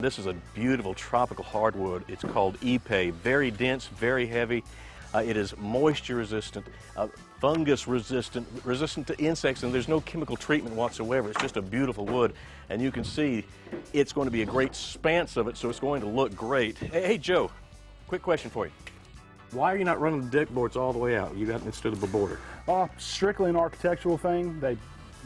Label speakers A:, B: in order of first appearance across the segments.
A: This is a beautiful tropical hardwood. It's called Ipe. Very dense, very heavy. It is moisture resistant, fungus resistant, resistant to insects, and there's no chemical treatment whatsoever. It's just a beautiful wood, and you can see it's going to be a great spanse of it, so it's going to look great. Hey, Joe, quick question for you. Why are you not running the deck boards all the way out? You got instead of a border?
B: Strictly an architectural thing.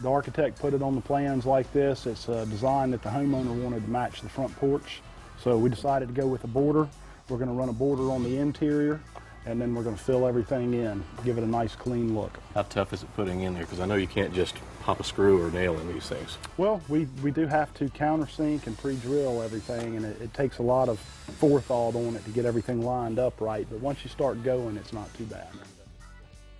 B: The architect put it on the plans like this. It's a design that the homeowner wanted to match the front porch. So we decided to go with a border. We're going to run a border on the interior, and then we're going to fill everything in, give it a nice clean look.
A: How tough is it putting in there? Because I know you can't just pop a screw or nail in these things.
B: Well, we do have to countersink and pre-drill everything, and it takes a lot of forethought on it to get everything lined up right. But once you start going, it's not too bad.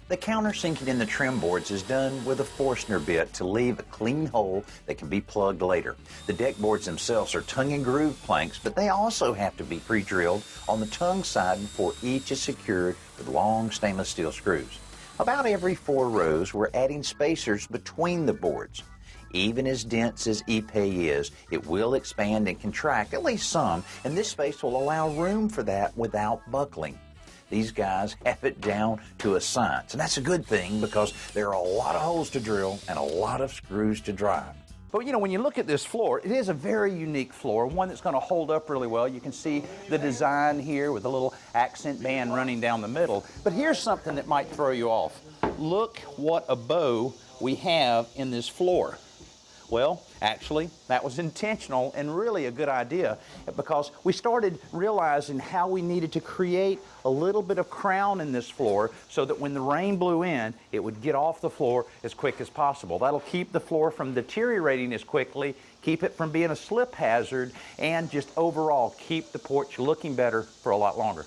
C: The countersinking in the trim boards is done with a Forstner bit to leave a clean hole that can be plugged later. The deck boards themselves are tongue and groove planks, but they also have to be pre-drilled on the tongue side before each is secured with long stainless steel screws. About every 4 rows, we're adding spacers between the boards. Even as dense as Ipe is, it will expand and contract, at least some, and this space will allow room for that without buckling. These guys have it down to a science, and that's a good thing because there are a lot of holes to drill and a lot of screws to drive. But you know, when you look at this floor, it is a very unique floor, one that's going to hold up really well. You can see the design here with a little accent band running down the middle. But here's something that might throw you off. Look what a bow we have in this floor. Well, actually, that was intentional and really a good idea because we started realizing how we needed to create a little bit of crown in this floor so that when the rain blew in, it would get off the floor as quick as possible. That'll keep the floor from deteriorating as quickly, keep it from being a slip hazard, and just overall keep the porch looking better for a lot longer.